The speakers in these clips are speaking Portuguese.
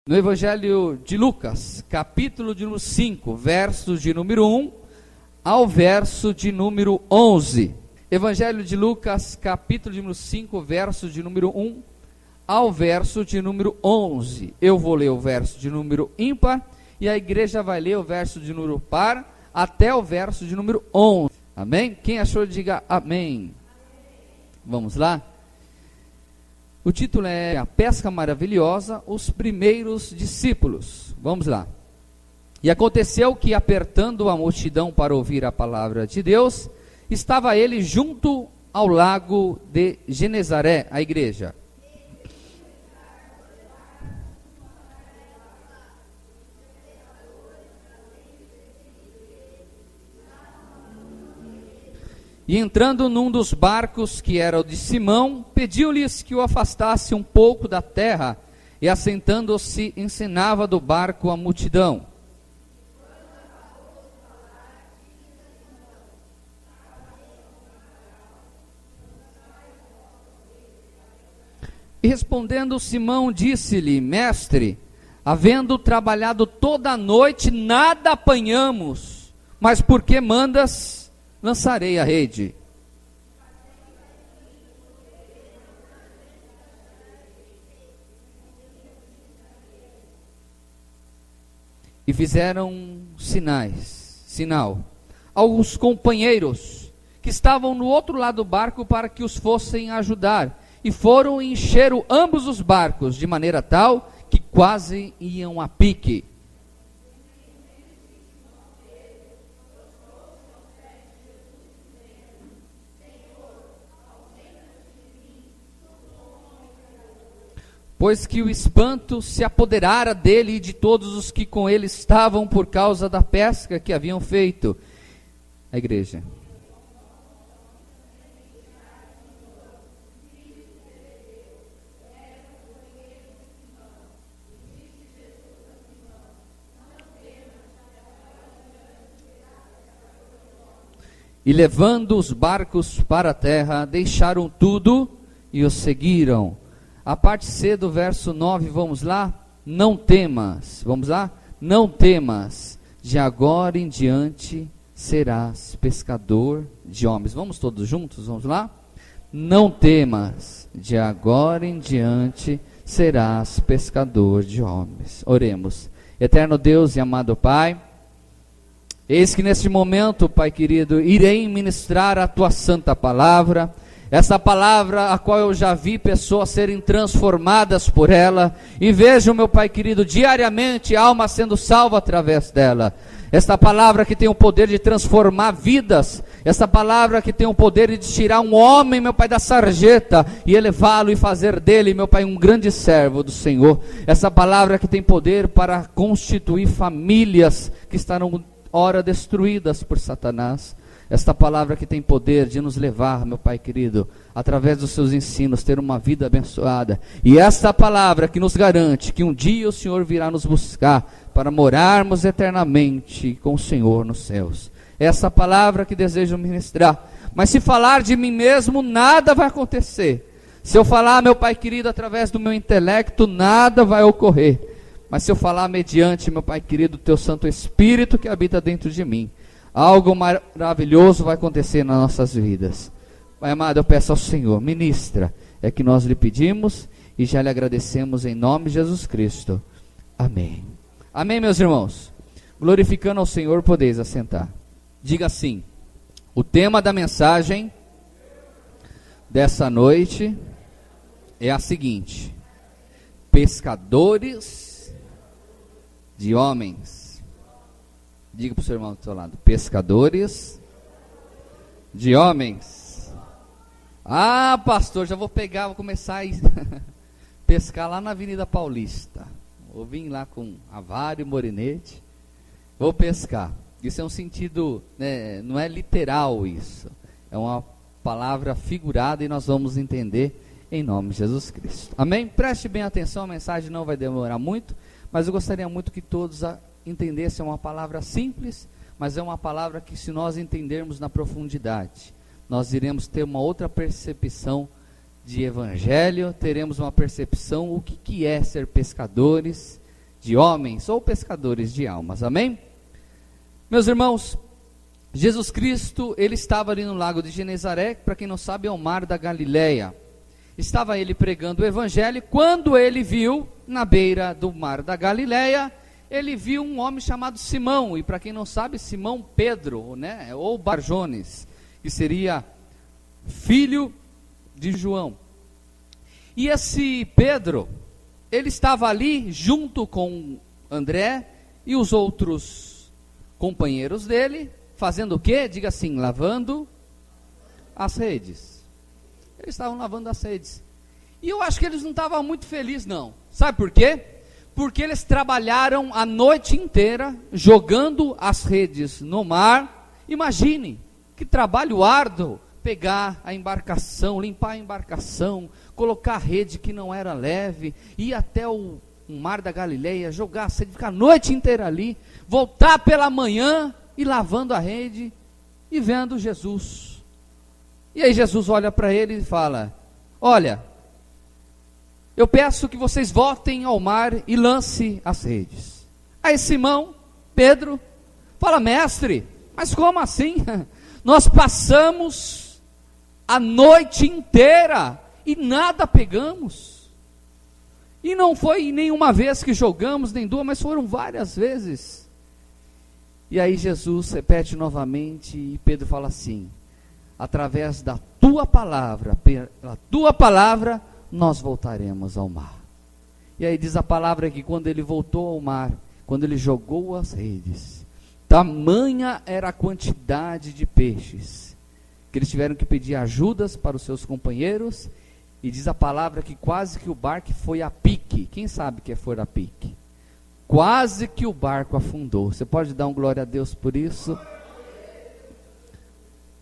No Evangelho de Lucas, capítulo de número 5, versos de número 1 ao verso de número 11. Evangelho de Lucas, capítulo de número 5, versos de número 1 ao verso de número 11. Eu vou ler o verso de número ímpar e a igreja vai ler o verso de número par até o verso de número 11. Amém? Quem achou, diga amém. Vamos lá? O título é A Pesca Maravilhosa, os primeiros discípulos. Vamos lá. E aconteceu que, apertando a multidão para ouvir a palavra de Deus, estava ele junto ao lago de Genezaré, a igreja. E entrando num dos barcos, que era o de Simão, pediu-lhes que o afastasse um pouco da terra, e assentando-se, ensinava do barco a multidão. E respondendo Simão, disse-lhe: Mestre, havendo trabalhado toda a noite, nada apanhamos, mas por que mandas? Lançarei a rede. E fizeram sinal aos companheiros que estavam no outro lado do barco para que os fossem ajudar. E foram e encheram ambos os barcos, de maneira tal que quase iam a pique. Pois que o espanto se apoderara dele e de todos os que com ele estavam por causa da pesca que haviam feito. A igreja. E levando os barcos para a terra, deixaram tudo e os seguiram. A parte C do verso 9, vamos lá? Não temas, vamos lá? Não temas, de agora em diante serás pescador de homens. Vamos todos juntos, vamos lá? Não temas, de agora em diante serás pescador de homens. Oremos. Eterno Deus e amado Pai, eis que neste momento, Pai querido, irei ministrar a Tua santa palavra. Essa palavra a qual eu já vi pessoas serem transformadas por ela, e vejo, meu Pai querido, diariamente almas sendo salvas através dela. Esta palavra que tem o poder de transformar vidas, essa palavra que tem o poder de tirar um homem, meu Pai, da sarjeta e elevá-lo e fazer dele, meu Pai, um grande servo do Senhor. Essa palavra que tem poder para constituir famílias que estarão ora destruídas por Satanás. Esta palavra que tem poder de nos levar, meu Pai querido, através dos seus ensinos, ter uma vida abençoada. E esta palavra que nos garante que um dia o Senhor virá nos buscar para morarmos eternamente com o Senhor nos céus. Essa palavra que desejo ministrar. Mas se falar de mim mesmo, nada vai acontecer. Se eu falar, meu Pai querido, através do meu intelecto, nada vai ocorrer. Mas se eu falar mediante, meu Pai querido, o Teu Santo Espírito que habita dentro de mim, algo maravilhoso vai acontecer nas nossas vidas. Pai amado, eu peço ao Senhor, ministra, é que nós lhe pedimos e já lhe agradecemos em nome de Jesus Cristo. Amém. Amém, meus irmãos. Glorificando ao Senhor, podeis assentar. Diga assim: o tema da mensagem dessa noite é a seguinte: pescadores de homens. Diga para o seu irmão do seu lado: pescadores de homens. Ah, pastor, já vou começar a pescar lá na Avenida Paulista. Vou vir lá com avário e morinete. Vou pescar. Isso é um sentido, né, não é literal isso. É uma palavra figurada e nós vamos entender em nome de Jesus Cristo. Amém? Preste bem atenção, a mensagem não vai demorar muito, mas eu gostaria muito que todos entendesse. É uma palavra simples, mas é uma palavra que, se nós entendermos na profundidade, nós iremos ter uma outra percepção de evangelho, teremos uma percepção o que é ser pescadores de homens ou pescadores de almas, amém? Meus irmãos, Jesus Cristo, ele estava ali no lago de Genezaré, para quem não sabe é o mar da Galileia. Estava ele pregando o evangelho, quando ele viu, na beira do mar da Galileia, ele viu um homem chamado Simão, e para quem não sabe, Simão Pedro, né, ou Barjones, que seria filho de João. E esse Pedro, ele estava ali junto com André e os outros companheiros dele, fazendo o quê? Diga assim, lavando as redes. Eles estavam lavando as redes. E eu acho que eles não estavam muito felizes não. Sabe por quê? Porque eles trabalharam a noite inteira, jogando as redes no mar. Imagine, que trabalho árduo, pegar a embarcação, limpar a embarcação, colocar a rede que não era leve, ir até o mar da Galileia, jogar a rede, ficar a noite inteira ali, voltar pela manhã e lavando a rede e vendo Jesus. E aí Jesus olha para ele e fala: olha, eu peço que vocês voltem ao mar e lance as redes. Aí Simão, Pedro, fala: mestre, mas como assim? Nós passamos a noite inteira e nada pegamos. E não foi nenhuma vez que jogamos, nem duas, mas foram várias vezes. E aí Jesus repete novamente e Pedro fala assim: através da tua palavra, pela tua palavra, nós voltaremos ao mar. E aí diz a palavra que quando ele voltou ao mar, quando ele jogou as redes, tamanha era a quantidade de peixes, que eles tiveram que pedir ajudas para os seus companheiros, e diz a palavra que quase que o barco foi a pique. Quem sabe que foi a pique? Quase que o barco afundou. Você pode dar um glória a Deus por isso?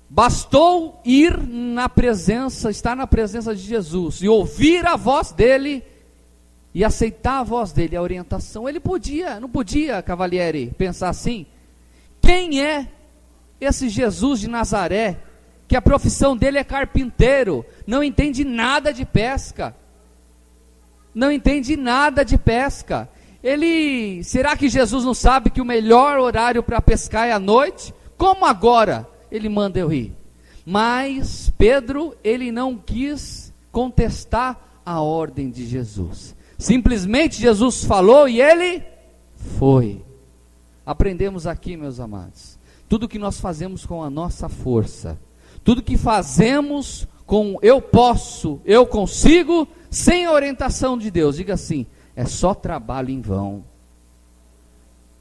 Bastou ir na presença, estar na presença de Jesus, e ouvir a voz dele, e aceitar a voz dele, a orientação. Ele não podia, Cavalieri, pensar assim: quem é esse Jesus de Nazaré, que a profissão dele é carpinteiro, não entende nada de pesca, será que Jesus não sabe que o melhor horário para pescar é à noite? Como agora ele manda eu ir? Mas Pedro, ele não quis contestar a ordem de Jesus, simplesmente Jesus falou e ele foi. Aprendemos aqui, meus amados, tudo que nós fazemos com a nossa força, tudo que fazemos com eu posso, eu consigo, sem a orientação de Deus, diga assim, é só trabalho em vão,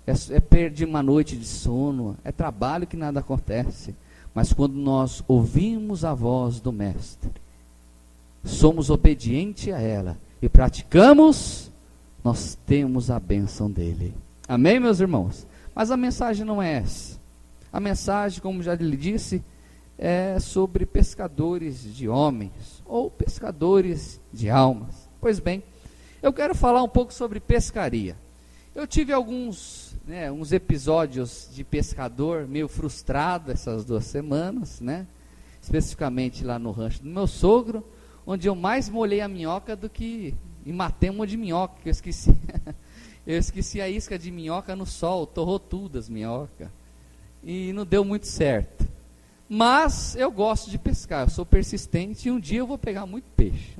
é perder uma noite de sono, é trabalho que nada acontece. Mas quando nós ouvimos a voz do Mestre, somos obedientes a ela e praticamos, nós temos a bênção dele. Amém, meus irmãos? Mas a mensagem não é essa. A mensagem, como já lhe disse, é sobre pescadores de homens ou pescadores de almas. Pois bem, eu quero falar um pouco sobre pescaria. Eu tive uns episódios de pescador meio frustrado essas 2 semanas, né? Especificamente lá no rancho do meu sogro, onde eu mais molhei a minhoca e matei um monte de minhoca, que eu esqueci. Eu esqueci a isca de minhoca no sol, torrou tudo as minhocas, e não deu muito certo. Mas eu gosto de pescar, eu sou persistente, e um dia eu vou pegar muito peixe,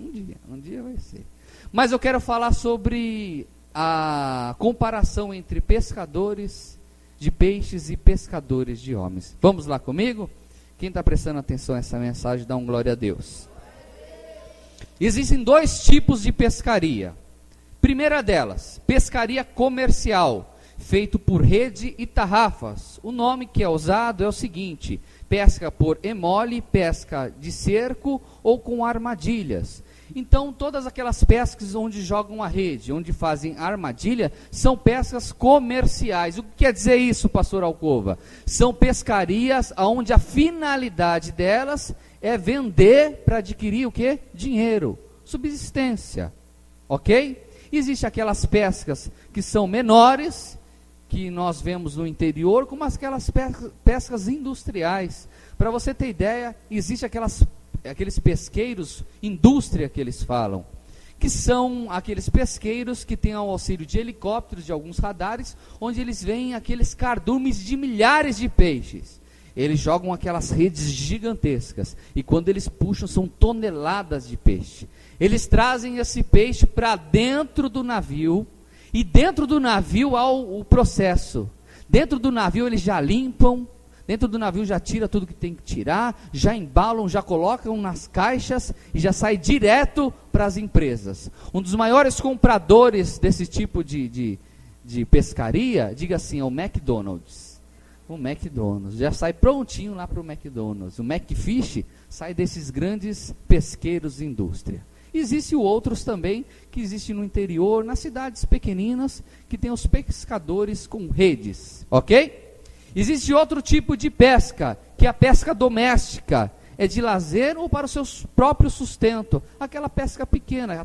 um dia vai ser. Mas eu quero falar sobre a comparação entre pescadores de peixes e pescadores de homens. Vamos lá comigo? Quem está prestando atenção a essa mensagem, dá um glória a Deus. Existem 2 tipos de pescaria. Primeira delas, pescaria comercial, feito por rede e tarrafas. O nome que é usado é o seguinte: pesca por emole, pesca de cerco ou com armadilhas. Então, todas aquelas pescas onde jogam a rede, onde fazem armadilha, são pescas comerciais. O que quer dizer isso, pastor Alcova? São pescarias onde a finalidade delas é vender para adquirir o quê? Dinheiro, subsistência, ok? Existem aquelas pescas que são menores, que nós vemos no interior, como aquelas pescas industriais. Para você ter ideia, existe aqueles pesqueiros, indústria que eles falam, que são aqueles pesqueiros que têm o auxílio de helicópteros, de alguns radares, onde eles veem aqueles cardumes de milhares de peixes. Eles jogam aquelas redes gigantescas, e quando eles puxam, são toneladas de peixe. Eles trazem esse peixe para dentro do navio, e dentro do navio há o processo. Dentro do navio eles já limpam, dentro do navio já tira tudo que tem que tirar, já embalam, já colocam nas caixas e já sai direto para as empresas. Um dos maiores compradores desse tipo de pescaria, diga assim, é o McDonald's. O McDonald's, já sai prontinho lá para o McDonald's. O McFish sai desses grandes pesqueiros de indústria. Existem outros também, que existem no interior, nas cidades pequeninas, que tem os pescadores com redes, ok? Existe outro tipo de pesca, que é a pesca doméstica, é de lazer ou para o seu próprio sustento, aquela pesca pequena,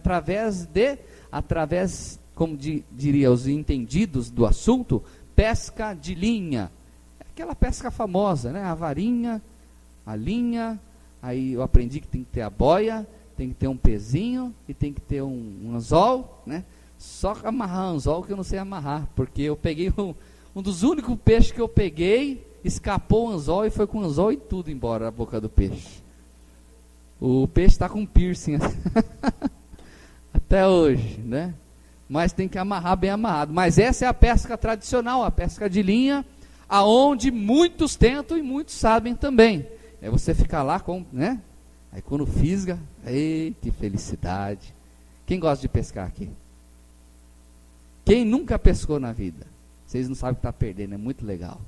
através, como diria os entendidos do assunto, pesca de linha, aquela pesca famosa, né? A varinha, a linha, aí eu aprendi que tem que ter a boia, tem que ter um pezinho e tem que ter um anzol, né? Só amarrar anzol que eu não sei amarrar, porque eu peguei um dos únicos peixes que eu peguei, escapou o anzol e foi com o anzol e tudo embora da boca do peixe. O peixe está com piercing até hoje, né? Mas tem que amarrar bem amarrado. Mas essa é a pesca tradicional, a pesca de linha, aonde muitos tentam e muitos sabem também. É você ficar lá com, né? Aí quando fisga, ei, que felicidade. Quem gosta de pescar aqui? Quem nunca pescou na vida? Vocês não sabem o que está perdendo, é muito legal.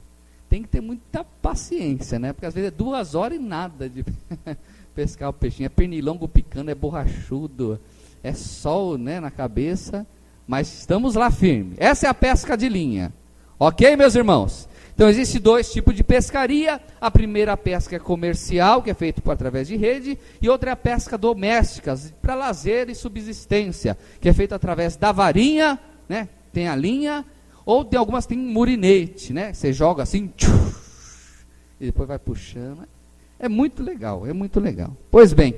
Tem que ter muita paciência, né? Porque às vezes é 2 horas e nada de pescar o peixinho. É pernilongo picando, é borrachudo, é sol, né, na cabeça, mas estamos lá firme. Essa é a pesca de linha. Ok, meus irmãos? Então existem 2 tipos de pescaria. A primeira, a pesca comercial, que é feita através de rede, e outra é a pesca doméstica, para lazer e subsistência, que é feita através da varinha, né? Tem a linha, ou tem algumas tem murinete, né? Você joga assim, e depois vai puxando. É muito legal, é muito legal. Pois bem,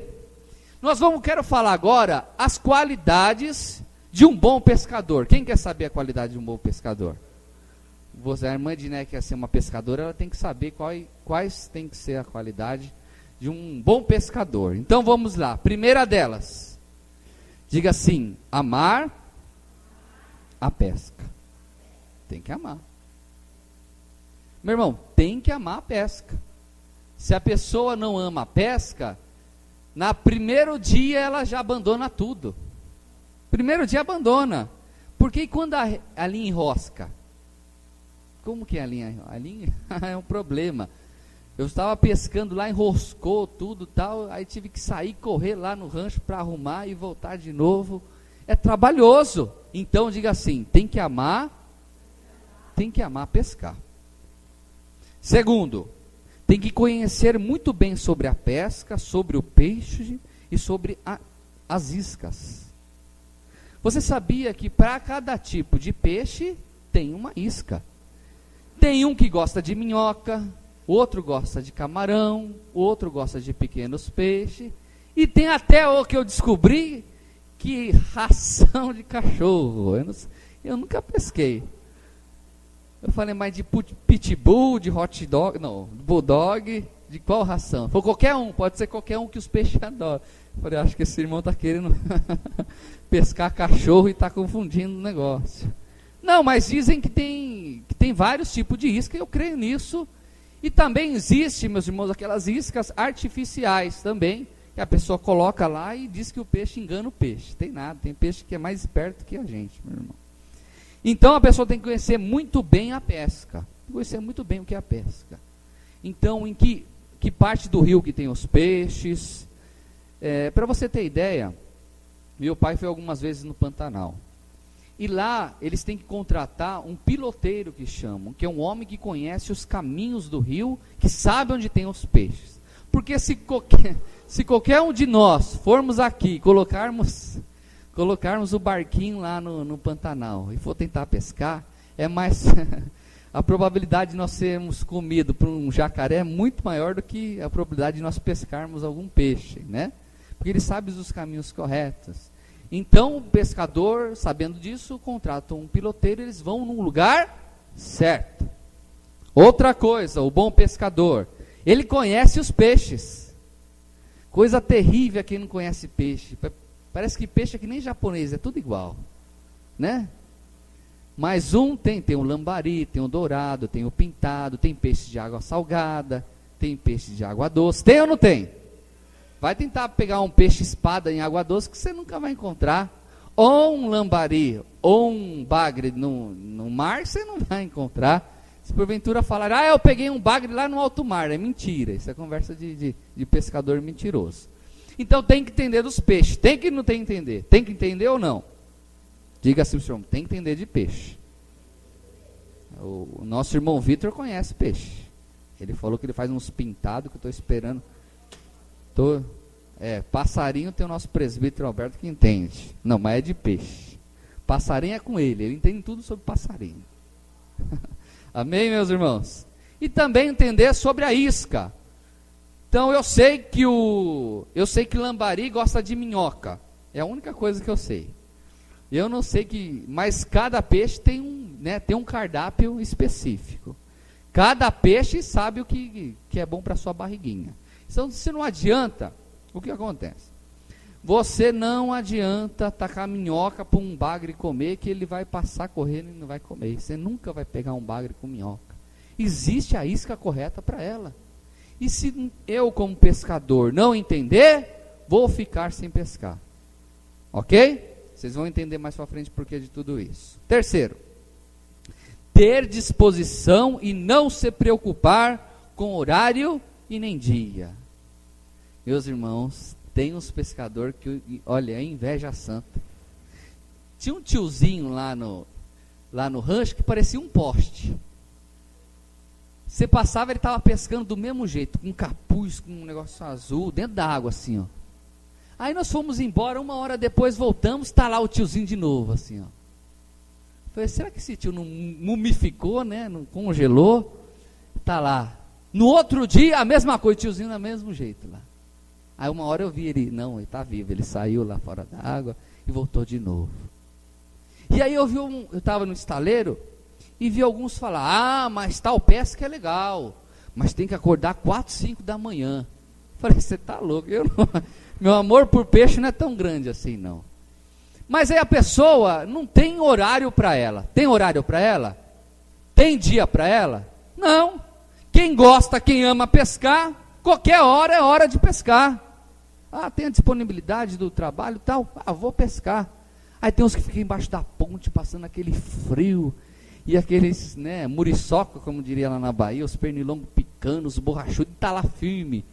quero falar agora as qualidades de um bom pescador. Quem quer saber a qualidade de um bom pescador? A irmã Diné quer ser uma pescadora, ela tem que saber quais tem que ser a qualidade de um bom pescador. Então vamos lá, primeira delas, diga assim, amar a pesca. Tem que amar. Meu irmão, tem que amar a pesca. Se a pessoa não ama a pesca, no primeiro dia ela já abandona tudo. Primeiro dia abandona. Porque quando a linha enrosca? Como que é a linha? A linha é um problema. Eu estava pescando lá, enroscou tudo tal, aí tive que sair, correr lá no rancho para arrumar e voltar de novo. É trabalhoso. Então diga assim, tem que amar pescar. Segundo, tem que conhecer muito bem sobre a pesca, sobre o peixe e sobre as iscas. Você sabia que para cada tipo de peixe tem uma isca? Tem um que gosta de minhoca, outro gosta de camarão, outro gosta de pequenos peixes, e tem até o que eu descobri, que ração de cachorro. Eu nunca pesquei. Eu falei, mas de pitbull, de hot dog, não, bulldog, de qual ração? Foi qualquer um, pode ser qualquer um que os peixes adoram. Eu falei, acho que esse irmão está querendo pescar cachorro e está confundindo o negócio. Não, mas dizem que tem vários tipos de isca, eu creio nisso. E também existe, meus irmãos, aquelas iscas artificiais também, que a pessoa coloca lá e diz que o peixe engana o peixe. Tem nada, tem peixe que é mais esperto que a gente, meu irmão. Então a pessoa tem que conhecer muito bem a pesca, conhecer muito bem o que é a pesca. Então, em que parte do rio que tem os peixes? Para você ter ideia, meu pai foi algumas vezes no Pantanal. E lá eles têm que contratar um piloteiro, que chamam, que é um homem que conhece os caminhos do rio, que sabe onde tem os peixes. Porque se qualquer um de nós formos aqui e colocarmos o barquinho lá no Pantanal e for tentar pescar, é mais a probabilidade de nós sermos comidos por um jacaré é muito maior do que a probabilidade de nós pescarmos algum peixe, né? Porque ele sabe os caminhos corretos. Então o pescador, sabendo disso, contrata um piloteiro, eles vão num lugar certo. Outra coisa, o bom pescador, ele conhece os peixes. Coisa terrível é quem não conhece peixe. Parece que peixe é que nem japonês, é tudo igual, né? Mas tem o lambari, tem o dourado, tem o pintado, tem peixe de água salgada, tem peixe de água doce. Tem ou não tem? Vai tentar pegar um peixe espada em água doce que você nunca vai encontrar. Ou um lambari, ou um bagre no mar, você não vai encontrar. Se porventura falar, eu peguei um bagre lá no alto mar, é mentira. Isso é conversa de pescador mentiroso. Então tem que entender dos peixes. Tem que não tem que entender? Tem que entender ou não? Diga assim, senhor, tem que entender de peixe. O nosso irmão Vitor conhece peixe. Ele falou que ele faz uns pintados que eu estou esperando. Passarinho tem o nosso presbítero Alberto que entende. Não, mas é de peixe. Passarinho é com ele entende tudo sobre passarinho. Amém, meus irmãos? E também entender sobre a isca. Então eu sei que lambari gosta de minhoca. É a única coisa que eu sei. Eu não sei mas cada peixe tem um cardápio específico. Cada peixe sabe o que é bom para sua barriguinha. Então, se não adianta, o que acontece? Você não adianta tacar minhoca para um bagre comer, que ele vai passar correndo e não vai comer. Você nunca vai pegar um bagre com minhoca. Existe a isca correta para ela. E se eu, como pescador, não entender, vou ficar sem pescar. Ok? Vocês vão entender mais para frente por que de tudo isso. Terceiro, ter disposição e não se preocupar com horário e nem dia. Meus irmãos, tem uns pescadores que, olha, é inveja santa. Tinha um tiozinho lá no rancho que parecia um poste. Você passava, ele estava pescando do mesmo jeito, com um capuz, com um negócio azul, dentro da água assim, ó. Aí nós fomos embora, 1 hora depois voltamos, está lá o tiozinho de novo, assim, ó. Falei, será que esse tio não mumificou, né? Não congelou? Está lá. No outro dia, a mesma coisa, o tiozinho do mesmo jeito lá. Aí 1 hora eu vi ele, não, ele está vivo, ele saiu lá fora da água e voltou de novo. E aí eu estava no estaleiro e vi alguns falar, mas tal pesca é legal, mas tem que acordar 4, 5 da manhã. Falei, você está louco, meu amor por peixe não é tão grande assim não. Mas aí a pessoa não tem horário para ela. Tem horário para ela? Tem dia para ela? Não. Quem gosta, quem ama pescar, qualquer hora é hora de pescar. Tem a disponibilidade do trabalho e tal, vou pescar. Aí tem uns que ficam embaixo da ponte, passando aquele frio, e aqueles, muriçoca, como diria lá na Bahia, os pernilongos picando, os borrachudos, está lá firme.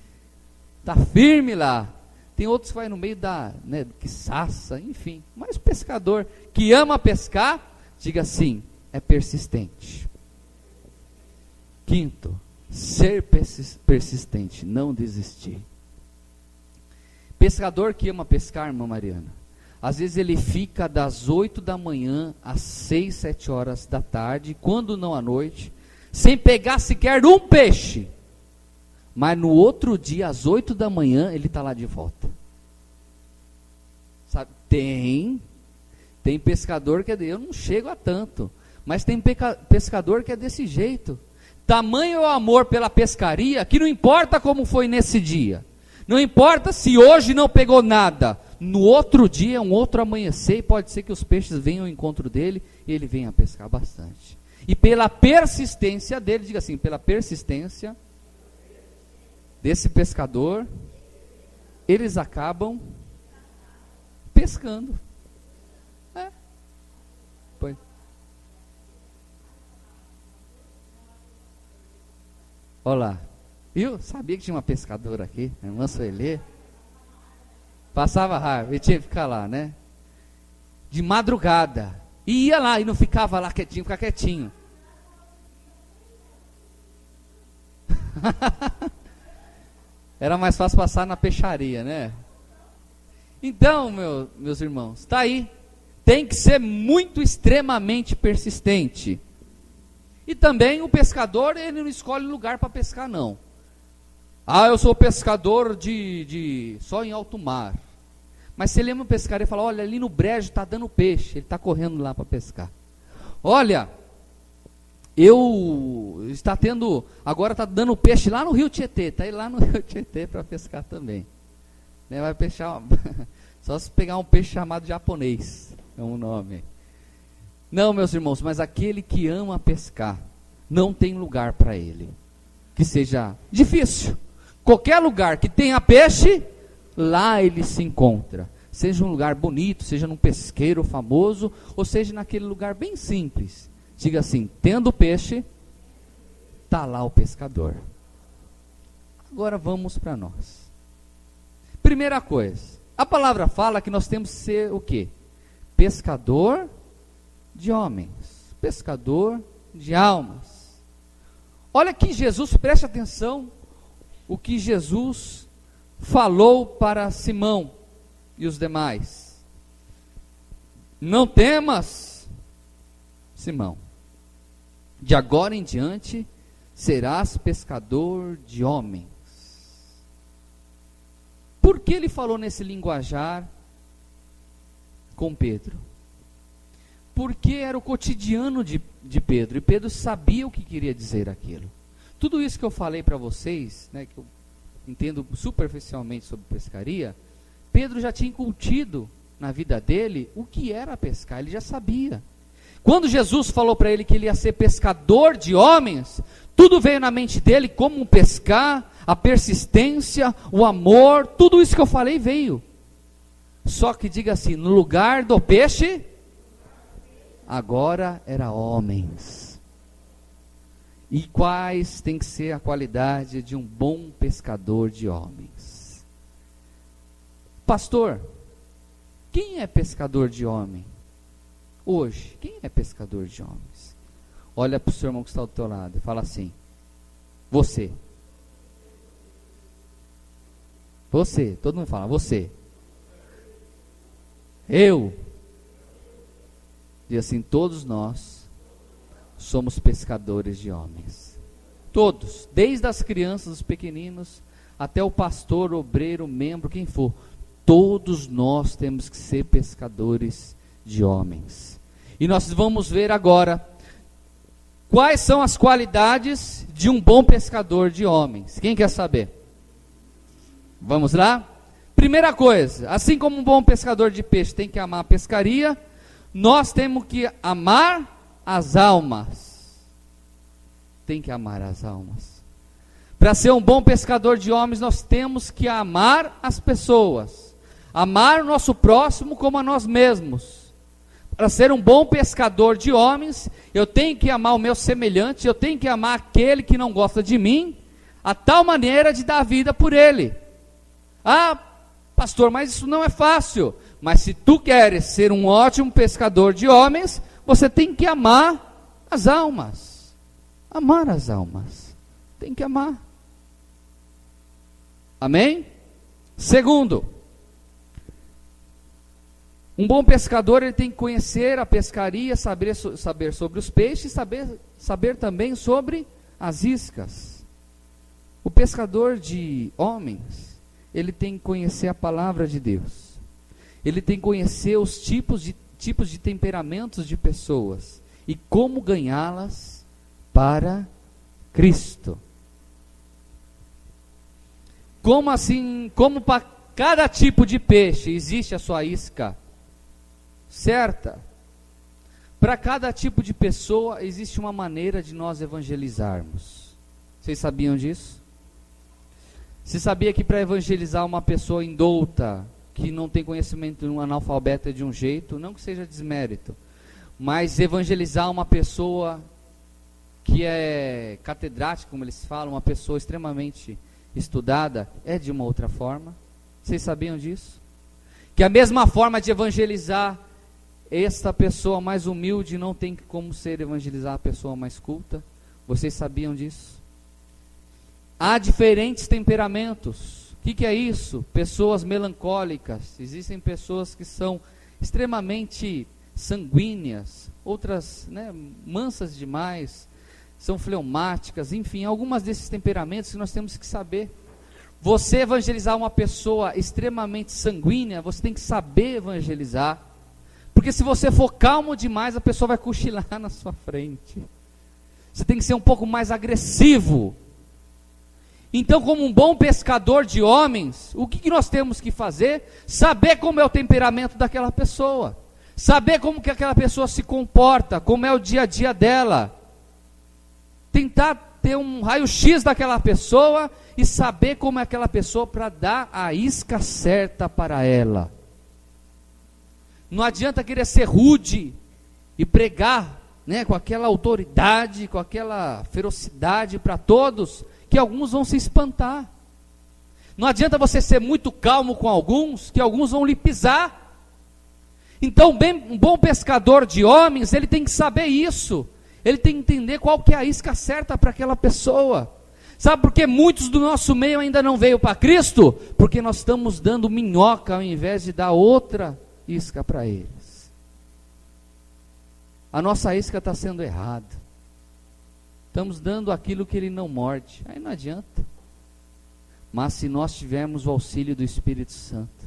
Está firme lá. Tem outros que vai no meio que saça, enfim. Mas o pescador que ama pescar, diga assim, é persistente. Quinto, ser persistente, não desistir. Pescador que ama pescar, irmã Mariana, às vezes ele fica das 8 da manhã às 6, 7 horas da tarde, quando não à noite, sem pegar sequer um peixe. Mas no outro dia, às 8 da manhã, ele está lá de volta. Sabe? Tem pescador que eu não chego a tanto, mas tem pescador que é desse jeito. Tamanho é o amor pela pescaria, que não importa como foi nesse dia. Não importa se hoje não pegou nada. No outro dia, um outro amanhecer, pode ser que os peixes venham ao encontro dele e ele venha a pescar bastante. E pela persistência dele, diga assim, pela persistência desse pescador, eles acabam pescando. Põe. Olha lá. Viu? Sabia que tinha uma pescadora aqui, a irmã Suelê. Passava raiva, e tinha que ficar lá, né? De madrugada. E ia lá, e não ficava lá quietinho, ficava quietinho. Era mais fácil passar na peixaria, né? Então, meus irmãos, está aí. Tem que ser muito extremamente persistente. E também o pescador, ele não escolhe lugar para pescar, não. Eu sou pescador só em alto mar. Mas se ele ama pescar, ele fala, olha, ali no brejo está dando peixe, ele está correndo lá para pescar. Olha, agora está dando peixe lá no Rio Tietê, está indo lá no Rio Tietê para pescar também. Né, vai pescar, só se pegar um peixe chamado japonês, é um nome. Não, meus irmãos, mas aquele que ama pescar, não tem lugar para ele que seja difícil. Qualquer lugar que tenha peixe, lá ele se encontra. Seja um lugar bonito, seja num pesqueiro famoso, ou seja naquele lugar bem simples. Diga assim, tendo peixe, está lá o pescador. Agora vamos para nós. Primeira coisa, a palavra fala que nós temos que ser o quê? Pescador de homens, pescador de almas. Olha que Jesus, preste atenção, o que Jesus falou para Simão e os demais. Não temas, Simão, de agora em diante serás pescador de homens. Por que ele falou nesse linguajar com Pedro? Porque era o cotidiano de Pedro, e Pedro sabia o que queria dizer aquilo. Tudo isso que eu falei para vocês, né, que eu entendo superficialmente sobre pescaria, Pedro já tinha incutido na vida dele o que era pescar, ele já sabia. Quando Jesus falou para ele que ele ia ser pescador de homens, tudo veio na mente dele, como pescar, a persistência, o amor, tudo isso que eu falei veio. Só que diga assim, no lugar do peixe, agora era homens. E quais tem que ser a qualidade de um bom pescador de homens? Pastor, quem é pescador de homem? Hoje, quem é pescador de homens? Olha para o seu irmão que está do teu lado e fala assim, você. Você, todo mundo fala, você. Eu. Diz assim, todos nós somos pescadores de homens. Todos, desde as crianças, os pequeninos, até o pastor, obreiro, membro, quem for. Todos nós temos que ser pescadores de homens. E nós vamos ver agora quais são as qualidades de um bom pescador de homens. Quem quer saber? Vamos lá? Primeira coisa, assim como um bom pescador de peixe tem que amar a pescaria, nós temos que amar as almas. Tem que amar as almas. Para ser um bom pescador de homens, nós temos que amar as pessoas. Amar o nosso próximo como a nós mesmos. Para ser um bom pescador de homens, eu tenho que amar o meu semelhante, eu tenho que amar aquele que não gosta de mim, a tal maneira de dar vida por ele. Ah, pastor, mas isso não é fácil. Mas se tu queres ser um ótimo pescador de homens, você tem que amar as almas. Amar as almas. Tem que amar. Amém? Segundo, um bom pescador ele tem que conhecer a pescaria, saber sobre os peixes, saber também sobre as iscas. O pescador de homens, ele tem que conhecer a palavra de Deus. Ele tem que conhecer os tipos de temperamentos de pessoas e como ganhá-las para Cristo. Como assim, como para cada tipo de peixe existe a sua isca certa, para cada tipo de pessoa existe uma maneira de nós evangelizarmos. Vocês sabiam disso? Você sabia que para evangelizar uma pessoa indouta, que não tem conhecimento, um analfabeta de um jeito, não que seja desmérito, mas evangelizar uma pessoa que é catedrática, como eles falam, uma pessoa extremamente estudada, é de uma outra forma? Vocês sabiam disso? Que a mesma forma de evangelizar esta pessoa mais humilde não tem como ser evangelizar a pessoa mais culta? Vocês sabiam disso? Há diferentes temperamentos. O que é isso? Pessoas melancólicas. Existem pessoas que são extremamente sanguíneas, outras, mansas demais, são fleumáticas, enfim, algumas desses temperamentos que nós temos que saber. Você evangelizar uma pessoa extremamente sanguínea, você tem que saber evangelizar. Porque se você for calmo demais, a pessoa vai cochilar na sua frente. Você tem que ser um pouco mais agressivo. Então, como um bom pescador de homens, o que nós temos que fazer? Saber como é o temperamento daquela pessoa. Saber como que aquela pessoa se comporta, como é o dia a dia dela. Tentar ter um raio-x daquela pessoa e saber como é aquela pessoa para dar a isca certa para ela. Não adianta querer ser rude e pregar, né, com aquela autoridade, com aquela ferocidade para todos, que alguns vão se espantar. Não adianta você ser muito calmo com alguns, que alguns vão lhe pisar. Então, um bom pescador de homens, ele tem que saber isso. Ele tem que entender qual que é a isca certa para aquela pessoa. Sabe por que muitos do nosso meio ainda não veio para Cristo? Porque nós estamos dando minhoca ao invés de dar outra isca para eles. A nossa isca está sendo errada. Estamos dando aquilo que ele não morde. Aí não adianta. Mas se nós tivermos o auxílio do Espírito Santo,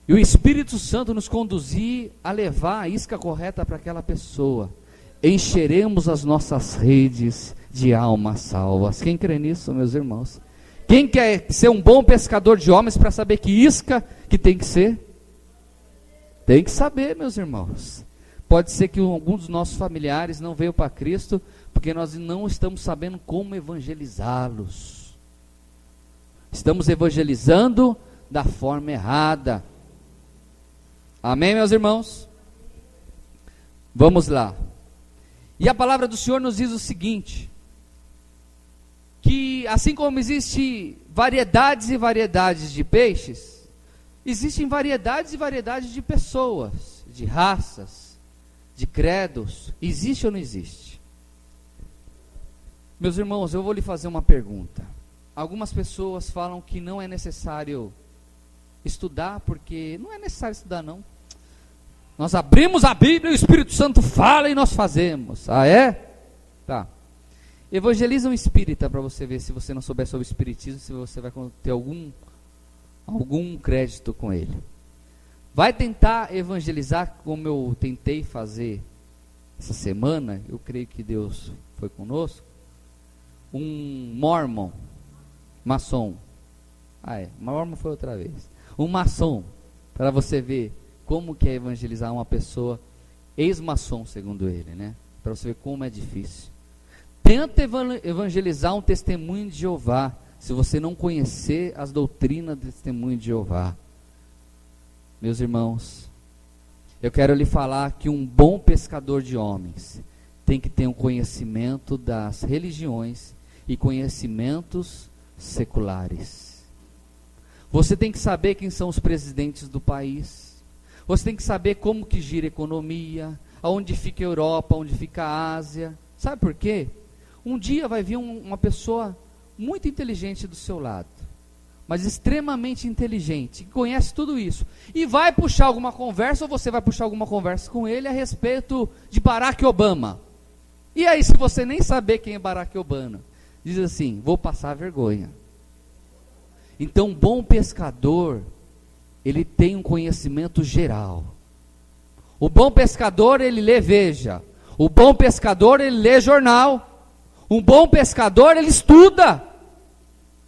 e o Espírito Santo nos conduzir a levar a isca correta para aquela pessoa, encheremos as nossas redes de almas salvas. Quem crê nisso, meus irmãos? Quem quer ser um bom pescador de homens para saber que isca que tem que ser? Tem que saber, meus irmãos. Pode ser que alguns dos nossos familiares não veio para Cristo porque nós não estamos sabendo como evangelizá-los. Estamos evangelizando da forma errada. Amém, meus irmãos? Vamos lá. E a palavra do Senhor nos diz o seguinte: que assim como existe variedades e variedades de peixes, existem variedades e variedades de pessoas, de raças, de credos. Existe ou não existe? Meus irmãos, eu vou lhe fazer uma pergunta. Algumas pessoas falam que não é necessário estudar, porque não é necessário estudar não. Nós abrimos a Bíblia, o Espírito Santo fala e nós fazemos. Ah, é? Tá. Evangeliza um espírita para você ver, se você não souber sobre o espiritismo, se você vai ter algum crédito com ele. Vai tentar evangelizar como eu tentei fazer essa semana, eu creio que Deus foi conosco, um mormon, maçom. Ah, é, mormon foi outra vez. Um maçom, para você ver como que é evangelizar uma pessoa ex-maçom, segundo ele, né? Para você ver como é difícil. Tenta evangelizar um testemunho de Jeová, se você não conhecer as doutrinas do testemunho de Jeová. Meus irmãos, eu quero lhe falar que um bom pescador de homens tem que ter um conhecimento das religiões e conhecimentos seculares. Você tem que saber quem são os presidentes do país. Você tem que saber como que gira a economia, aonde fica a Europa, onde fica a Ásia. Sabe por quê? Um dia vai vir uma pessoa muito inteligente do seu lado, mas extremamente inteligente, que conhece tudo isso, e vai puxar alguma conversa, ou você vai puxar alguma conversa com ele a respeito de Barack Obama. E aí, se você nem saber quem é Barack Obama, diz assim: vou passar vergonha. Então, um bom pescador, ele tem um conhecimento geral. O bom pescador, ele lê Veja. O bom pescador, ele lê jornal. Um bom pescador, ele estuda.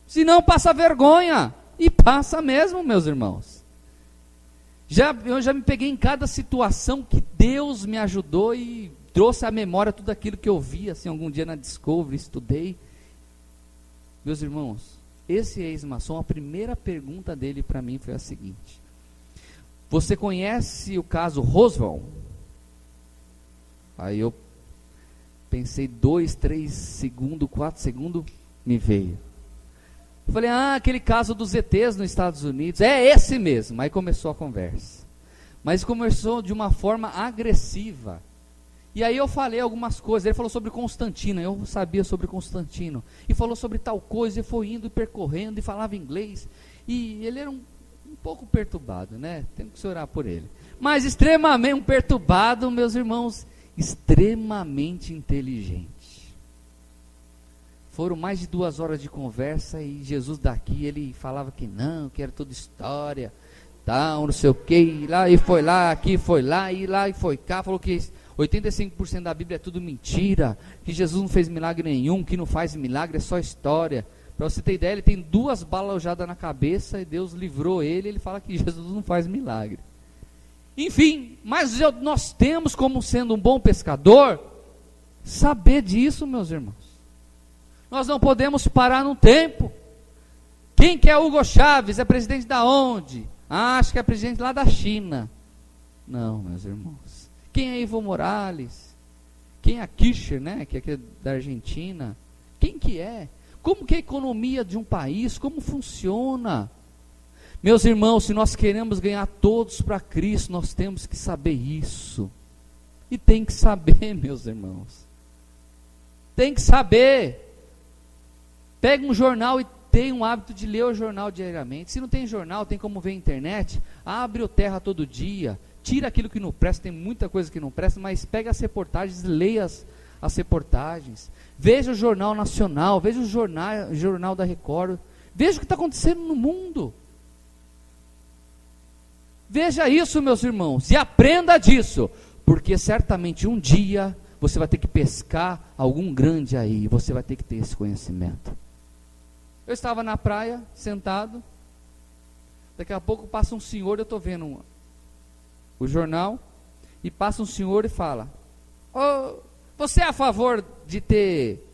Senão passa vergonha. E passa mesmo, meus irmãos. Eu já me peguei em cada situação que Deus me ajudou e trouxe à memória tudo aquilo que eu vi, assim, algum dia na Discovery, estudei. Meus irmãos, esse ex-maçom, a primeira pergunta dele para mim foi a seguinte: você conhece o caso Roswell? Aí eu pensei 2, 3 segundos, 4 segundos, me veio. Eu falei: aquele caso dos ETs nos Estados Unidos, é esse mesmo. Aí começou a conversa, mas começou de uma forma agressiva. E aí eu falei algumas coisas. Ele falou sobre Constantino, eu sabia sobre Constantino, e falou sobre tal coisa, e foi indo e percorrendo, e falava inglês, e ele era um pouco perturbado, né? Temos que orar por ele, mas extremamente perturbado, meus irmãos, extremamente inteligente. Foram mais de 2 horas de conversa e Jesus daqui, ele falava que não, que era toda história, tal, não sei o que, e lá e foi lá, aqui foi lá e foi cá, falou que 85% da Bíblia é tudo mentira, que Jesus não fez milagre nenhum, que não faz milagre, é só história. Para você ter ideia, ele tem 2 balas alojadas na cabeça e Deus livrou ele, ele fala que Jesus não faz milagre. Enfim, mas nós temos, como sendo um bom pescador, saber disso, meus irmãos. Nós não podemos parar no tempo. Quem que é Hugo Chávez? É presidente da onde? Acho que é presidente lá da China. Não, meus irmãos. Quem é Evo Morales? Quem é a Kirchner, né? Que é da Argentina? Quem que é? Como que é a economia de um país? Como funciona? Meus irmãos, se nós queremos ganhar todos para Cristo, nós temos que saber isso. E tem que saber, meus irmãos. Tem que saber. Pega um jornal e tem um hábito de ler o jornal diariamente. Se não tem jornal, tem como ver a internet. Abre o Terra todo dia. Tira aquilo que não presta, tem muita coisa que não presta, mas pega as reportagens, leia as reportagens. Veja o Jornal Nacional, veja o jornal da Record. Veja o que está acontecendo no mundo. Veja isso, meus irmãos, e aprenda disso. Porque certamente um dia você vai ter que pescar algum grande aí. E você vai ter que ter esse conhecimento. Eu estava na praia, sentado. Daqui a pouco passa um senhor, eu estou vendo o jornal, e passa um senhor e fala: oh, você é a favor de ter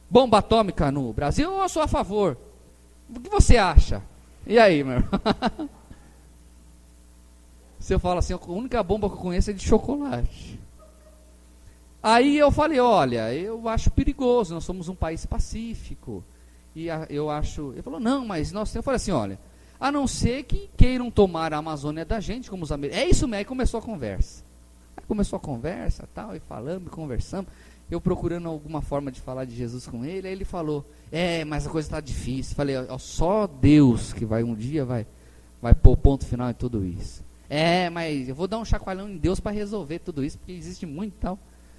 bomba atômica no Brasil ou eu sou a favor? O que você acha? E aí, meu irmão? Se eu falo assim, a única bomba que eu conheço é de chocolate. Aí eu falei: olha, eu acho perigoso, nós somos um país pacífico. E eu acho, ele falou: não, mas nós, eu falei assim: olha, a não ser que queiram tomar a Amazônia da gente, como os americanos. É isso mesmo, aí começou a conversa. Aí começou a conversa, tal, e falando, e conversando. Eu procurando alguma forma de falar de Jesus com ele. Aí ele falou: mas a coisa está difícil. Falei: só Deus que vai um dia vai pôr ponto final em tudo isso. Mas eu vou dar um chacoalhão em Deus para resolver tudo isso, porque existe muito e tal.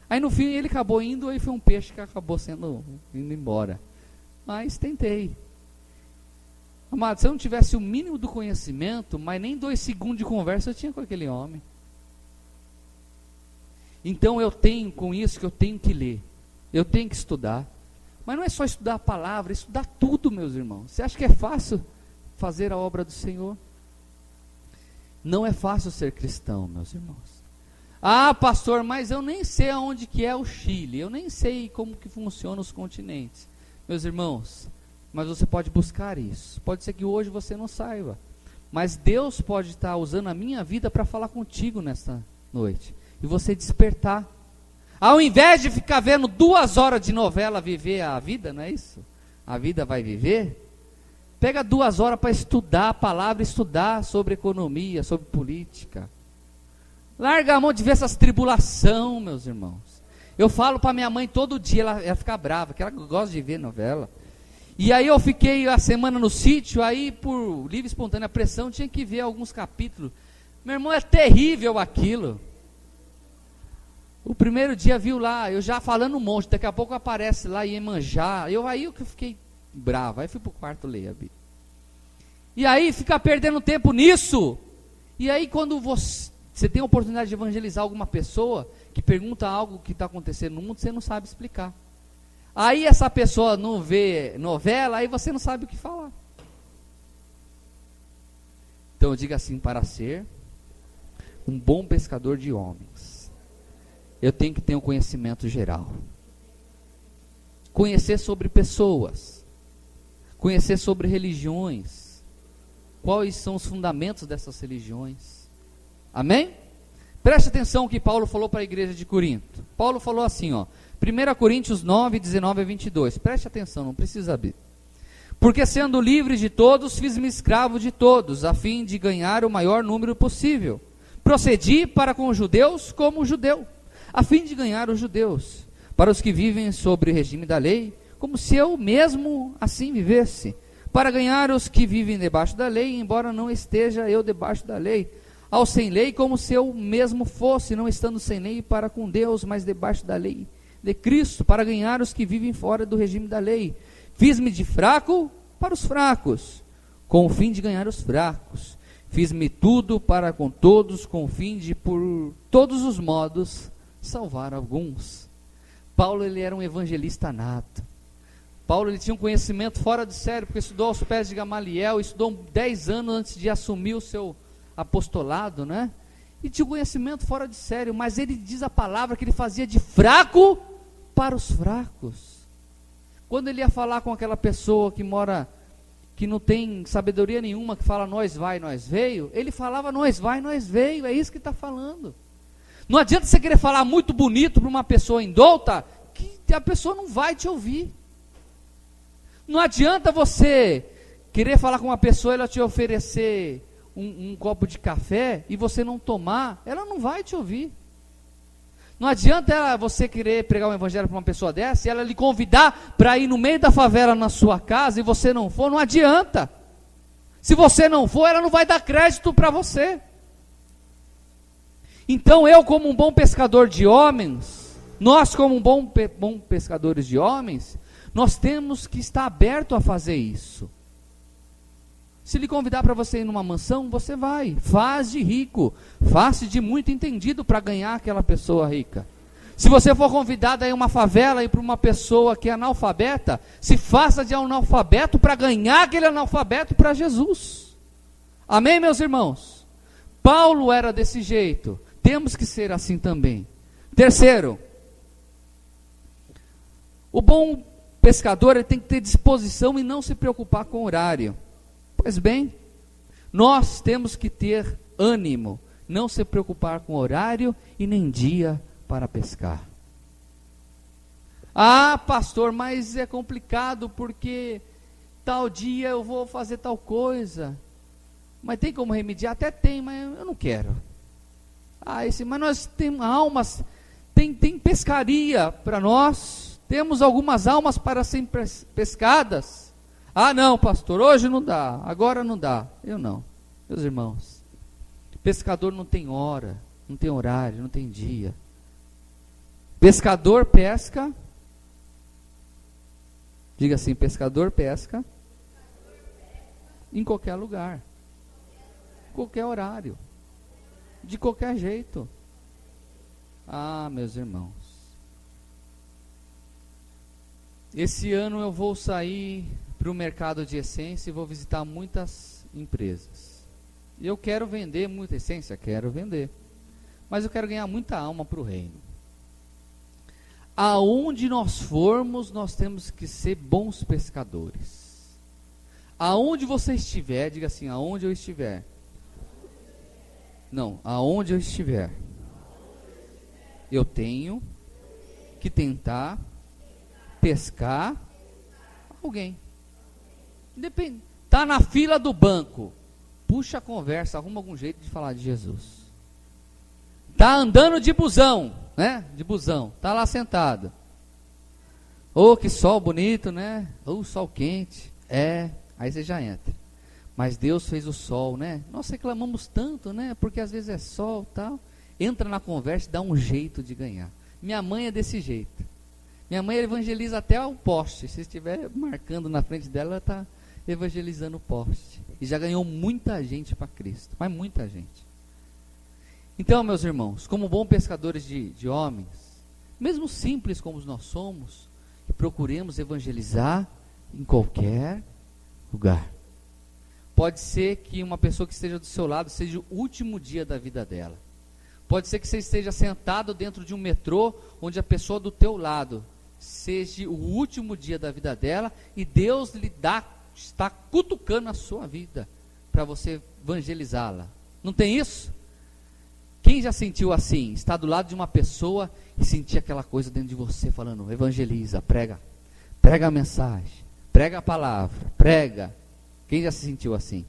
Aí no fim ele acabou indo, aí foi um peixe que acabou indo embora. Mas tentei. Amado, se eu não tivesse o mínimo do conhecimento, mas nem 2 segundos de conversa eu tinha com aquele homem. Então eu tenho com isso que eu tenho que ler. Eu tenho que estudar. Mas não é só estudar a palavra, é estudar tudo, meus irmãos. Você acha que é fácil fazer a obra do Senhor? Não é fácil ser cristão, meus irmãos. Ah, pastor, mas eu nem sei aonde que é o Chile. Eu nem sei como que funcionam os continentes. Meus irmãos, mas você pode buscar isso. Pode ser que hoje você não saiba, mas Deus pode estar usando a minha vida para falar contigo nesta noite, e você despertar. Ao invés de ficar vendo 2 horas de novela, viver a vida, não é isso? A vida vai viver. Pega 2 horas para estudar a palavra, estudar sobre economia, sobre política. Larga a mão de ver essas tribulações, meus irmãos. Eu falo para minha mãe todo dia, ela fica brava, que ela gosta de ver novela. E aí eu fiquei a semana no sítio, aí por livre e espontânea pressão, tinha que ver alguns capítulos. Meu irmão, é terrível aquilo. O primeiro dia viu lá, eu já falando um monte, daqui a pouco aparece lá Iemanjá. Aí eu fiquei bravo, aí fui para o quarto ler a Bíblia. E aí fica perdendo tempo nisso. E aí quando você tem a oportunidade de evangelizar alguma pessoa que pergunta algo que está acontecendo no mundo, você não sabe explicar. Aí essa pessoa não vê novela, aí você não sabe o que falar. Então eu digo assim: para ser um bom pescador de homens, eu tenho que ter um conhecimento geral. Conhecer sobre pessoas, conhecer sobre religiões, quais são os fundamentos dessas religiões. Amém? Preste atenção o que Paulo falou para a igreja de Corinto. Paulo falou assim, 1 Coríntios 9, 19 a 22. Preste atenção, não precisa abrir. Porque sendo livre de todos, fiz-me escravo de todos, a fim de ganhar o maior número possível. Procedi para com os judeus como judeu, a fim de ganhar os judeus. Para os que vivem sobre o regime da lei, como se eu mesmo assim vivesse. Para ganhar os que vivem debaixo da lei, embora não esteja eu debaixo da lei. Ao sem lei, como se eu mesmo fosse, não estando sem lei para com Deus, mas debaixo da lei, de Cristo para ganhar os que vivem fora do regime da lei. Fiz-me de fraco para os fracos, com o fim de ganhar os fracos. Fiz-me tudo para com todos, com o fim de, por todos os modos, salvar alguns. Paulo, ele era um evangelista nato. Paulo, ele tinha um conhecimento fora de sério, porque estudou aos pés de Gamaliel, estudou 10 anos antes de assumir o seu apostolado, né? E tinha um conhecimento fora de sério, mas ele diz a palavra que ele fazia de fraco para os fracos. Quando ele ia falar com aquela pessoa que não tem sabedoria nenhuma, que fala nós vai, nós veio, ele falava nós vai, nós veio, é isso que está falando. Não adianta você querer falar muito bonito para uma pessoa indouta, que a pessoa não vai te ouvir. Não adianta você querer falar com uma pessoa, ela te oferecer um copo de café e você não tomar, ela não vai te ouvir. Não adianta você querer pregar o evangelho para uma pessoa dessa e ela lhe convidar para ir no meio da favela na sua casa e você não for, não adianta. Se você não for, ela não vai dar crédito para você. Então eu, como um bom pescador de homens, nós como bom pescadores de homens, nós temos que estar aberto a fazer isso. Se lhe convidar para você ir numa mansão, você vai. Faz de rico, faça de muito entendido para ganhar aquela pessoa rica. Se você for convidado a ir a uma favela e para uma pessoa que é analfabeta, se faça de analfabeto para ganhar aquele analfabeto para Jesus. Amém, meus irmãos? Paulo era desse jeito. Temos que ser assim também. Terceiro, o bom pescador, ele tem que ter disposição e não se preocupar com o horário. Pois bem, nós temos que ter ânimo, não se preocupar com horário e nem dia para pescar. Ah, pastor, mas é complicado porque tal dia eu vou fazer tal coisa. Mas tem como remediar? Até tem, mas eu não quero. Mas nós temos almas, tem pescaria para nós, temos algumas almas para serem pescadas. Ah não, pastor, hoje não dá, agora não dá. Eu não, meus irmãos, pescador não tem hora, não tem horário, não tem dia. Pescador pesca, diga assim, pescador pesca em qualquer lugar, qualquer horário, de qualquer jeito. Ah, meus irmãos, esse ano eu vou sair para o mercado de essência e vou visitar muitas empresas. E eu quero vender muita essência, quero vender. Mas eu quero ganhar muita alma para o reino. Aonde nós formos, nós temos que ser bons pescadores. Aonde você estiver, diga assim, aonde eu estiver. Não, aonde eu estiver. Eu tenho que tentar pescar alguém. Depende. Está na fila do banco, puxa a conversa, arruma algum jeito de falar de Jesus. Está andando de busão, né? De busão, está lá sentado. Oh, que sol bonito, né? Oh, sol quente. Aí você já entra. Mas Deus fez o sol, né? Nós reclamamos tanto, né? Porque às vezes é sol e tal. Entra na conversa e dá um jeito de ganhar. Minha mãe é desse jeito. Minha mãe evangeliza até o poste. Se estiver marcando na frente dela, ela está evangelizando o poste. E já ganhou muita gente para Cristo. Mas muita gente. Então, meus irmãos, como bons pescadores de homens, mesmo simples como nós somos, procuremos evangelizar em qualquer lugar. Pode ser que uma pessoa que esteja do seu lado seja o último dia da vida dela. Pode ser que você esteja sentado dentro de um metrô, onde a pessoa do teu lado seja o último dia da vida dela, e Deus está cutucando a sua vida, para você evangelizá-la. Não tem isso? Quem já sentiu assim? Está do lado de uma pessoa e sentir aquela coisa dentro de você, falando, evangeliza, prega a mensagem, prega a palavra, prega. Quem já se sentiu assim?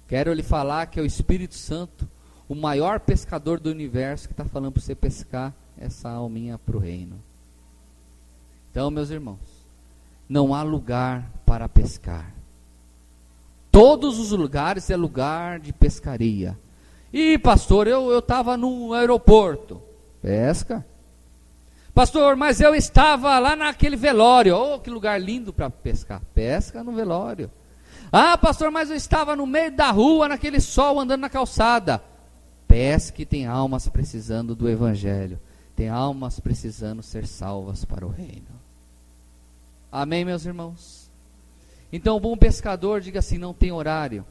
Quero lhe falar que é o Espírito Santo, o maior pescador do universo, que está falando para você pescar essa alminha para o reino. Então, meus irmãos, não há lugar para pescar. Todos os lugares é lugar de pescaria. E pastor, eu estava no aeroporto. Pesca. Pastor, mas eu estava lá naquele velório. Oh, que lugar lindo para pescar. Pesca no velório. Ah, pastor, mas eu estava no meio da rua, naquele sol, andando na calçada. Pesque, tem almas precisando do evangelho. Tem almas precisando ser salvas para o reino. Amém, meus irmãos? Então, o bom pescador, diga assim, não tem horário.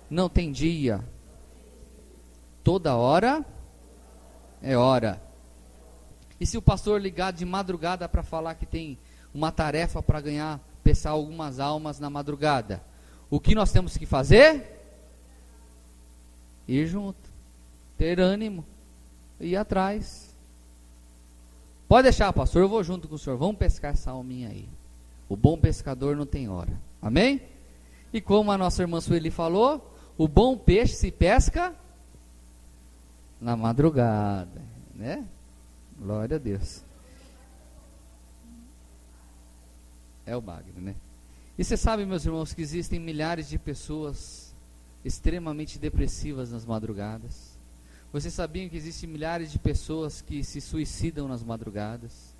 Não tem dia. Toda hora é hora. E se o pastor ligar de madrugada para falar que tem uma tarefa para ganhar, pescar algumas almas na madrugada, o que nós temos que fazer? Ir junto, ter ânimo, ir atrás. Pode deixar, pastor, eu vou junto com o senhor, vamos pescar essa alminha aí. O bom pescador não tem hora, amém? E como a nossa irmã Sueli falou, o bom peixe se pesca na madrugada, né? Glória a Deus. É o Magno, né? E você sabe, meus irmãos, que existem milhares de pessoas extremamente depressivas nas madrugadas. Vocês sabiam que existem milhares de pessoas que se suicidam nas madrugadas?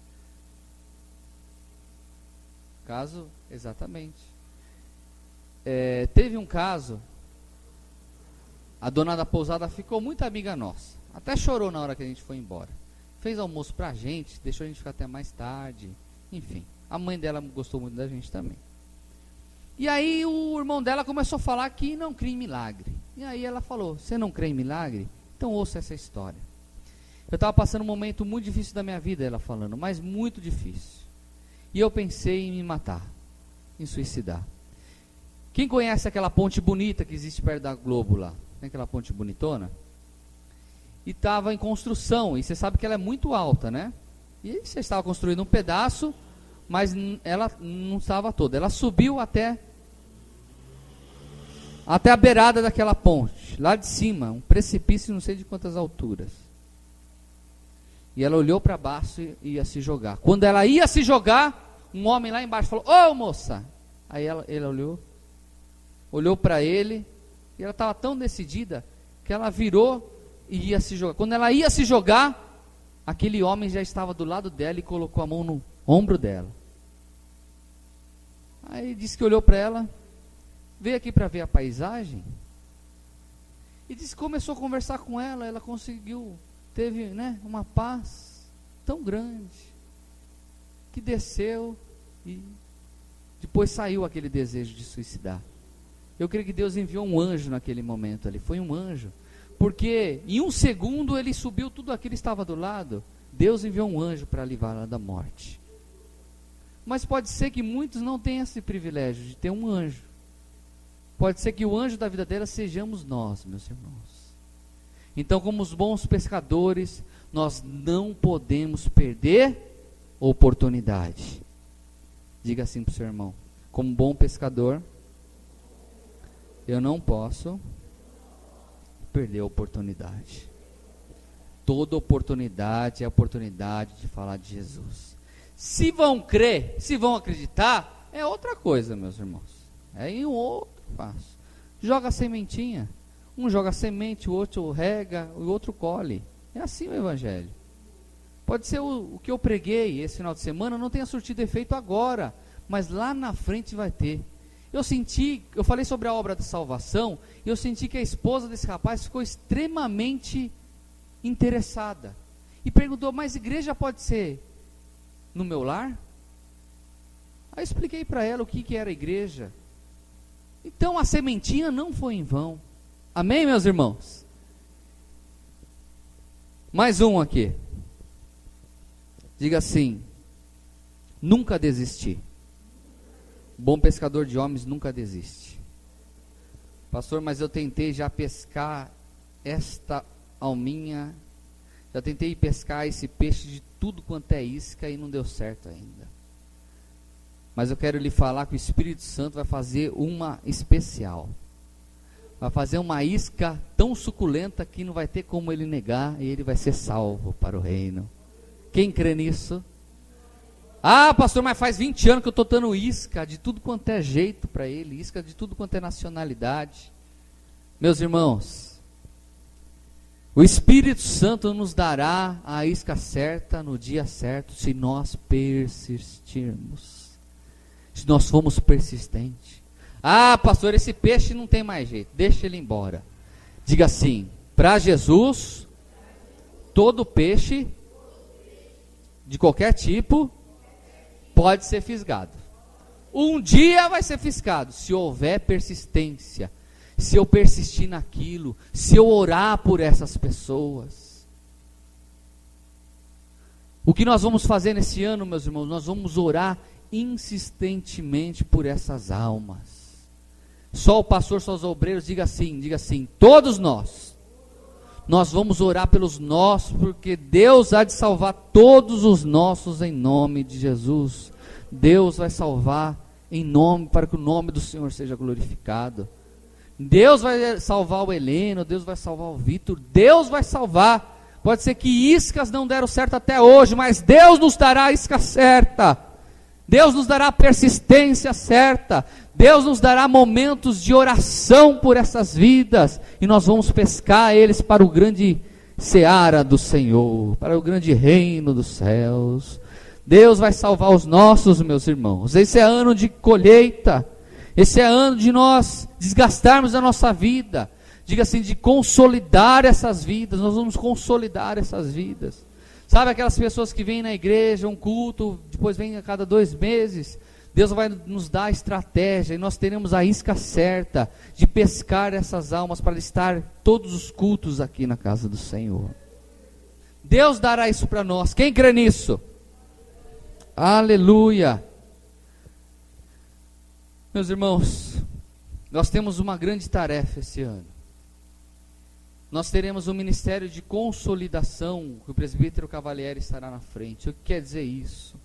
Caso, exatamente. Teve um caso, a dona da pousada ficou muito amiga nossa. Até chorou na hora que a gente foi embora. Fez almoço pra gente, deixou a gente ficar até mais tarde. Enfim, a mãe dela gostou muito da gente também. E aí o irmão dela começou a falar que não crê em milagre. E aí ela falou, você não crê em milagre? Então ouça essa história. Eu estava passando um momento muito difícil da minha vida, ela falando, mas muito difícil. E eu pensei em me matar, em suicidar. Quem conhece aquela ponte bonita que existe perto da Globo lá? Tem aquela ponte bonitona? E estava em construção, e você sabe que ela é muito alta, né? E você estava construindo um pedaço, mas ela não estava toda. Ela subiu até a beirada daquela ponte, lá de cima, um precipício não sei de quantas alturas. E ela olhou para baixo e ia se jogar. Quando ela ia se jogar, um homem lá embaixo falou, ô moça! Aí ela olhou para ele, e ela estava tão decidida, que ela virou e ia se jogar. Quando ela ia se jogar, aquele homem já estava do lado dela e colocou a mão no ombro dela. Aí disse que olhou para ela, veio aqui para ver a paisagem, e disse que começou a conversar com ela, ela conseguiu, teve, né, uma paz tão grande, que desceu e depois saiu aquele desejo de suicidar. Eu creio que Deus enviou um anjo naquele momento ali, foi um anjo, porque em um segundo ele subiu tudo aquilo que estava do lado. Deus enviou um anjo para livrá-la da morte. Mas pode ser que muitos não tenham esse privilégio de ter um anjo. Pode ser que o anjo da vida dela sejamos nós, meus irmãos. Então, como os bons pescadores, nós não podemos perder oportunidade. Diga assim para o seu irmão, como bom pescador, eu não posso perder a oportunidade. Toda oportunidade é a oportunidade de falar de Jesus. Se vão crer, se vão acreditar, é outra coisa, meus irmãos. É em um outro passo. Joga a sementinha. Um joga semente, o outro rega, o outro colhe. É assim o evangelho. Pode ser o que eu preguei esse final de semana não tenha surtido efeito agora, mas lá na frente vai ter. Eu falei sobre a obra da salvação, e eu senti que a esposa desse rapaz ficou extremamente interessada. E perguntou, mas igreja pode ser no meu lar? Aí eu expliquei para ela o que era a igreja. Então a sementinha não foi em vão. Amém, meus irmãos? Mais um aqui. Diga assim, nunca desisti. Bom pescador de homens nunca desiste. Pastor, mas eu tentei já pescar esta alminha, já tentei pescar esse peixe de tudo quanto é isca e não deu certo ainda. Mas eu quero lhe falar que o Espírito Santo vai fazer uma especial. Vai fazer uma isca tão suculenta que não vai ter como ele negar e ele vai ser salvo para o reino. Quem crê nisso? Ah, pastor, mas faz 20 anos que eu estou dando isca de tudo quanto é jeito para ele, isca de tudo quanto é nacionalidade. Meus irmãos, O Espírito Santo nos dará a isca certa no dia certo, se nós persistirmos. Se nós formos persistentes. Ah, pastor, esse peixe não tem mais jeito, deixa ele embora. Diga assim: para Jesus, todo peixe, de qualquer tipo, pode ser fisgado. Um dia vai ser fisgado, se houver persistência. Se eu persistir naquilo, se eu orar por essas pessoas. O que nós vamos fazer nesse ano, meus irmãos? Nós vamos orar insistentemente por essas almas. Só o pastor, só os obreiros, diga assim, todos nós vamos orar pelos nossos, porque Deus há de salvar todos os nossos em nome de Jesus. Deus vai salvar em nome, para que o nome do Senhor seja glorificado. Deus vai salvar o Heleno, Deus vai salvar o Vitor, Deus vai salvar. Pode ser que iscas não deram certo até hoje, mas Deus nos dará a isca certa. Deus nos dará a persistência certa. Deus nos dará momentos de oração por essas vidas, e nós vamos pescar eles para o grande seara do Senhor, para o grande reino dos céus. Deus vai salvar os nossos, meus irmãos. Esse é ano de colheita. Esse é ano de nós desgastarmos a nossa vida. Diga assim, de consolidar essas vidas. Nós vamos consolidar essas vidas. Sabe aquelas pessoas que vêm na igreja, um culto, depois vêm a cada 2 meses. Deus vai nos dar a estratégia, e nós teremos a isca certa de pescar essas almas para estar todos os cultos aqui na casa do Senhor. Deus dará isso para nós. Quem crê nisso? Aleluia! Meus irmãos, nós temos uma grande tarefa esse ano. Nós teremos um ministério de consolidação, que o presbítero Cavalieri estará na frente. O que quer dizer isso?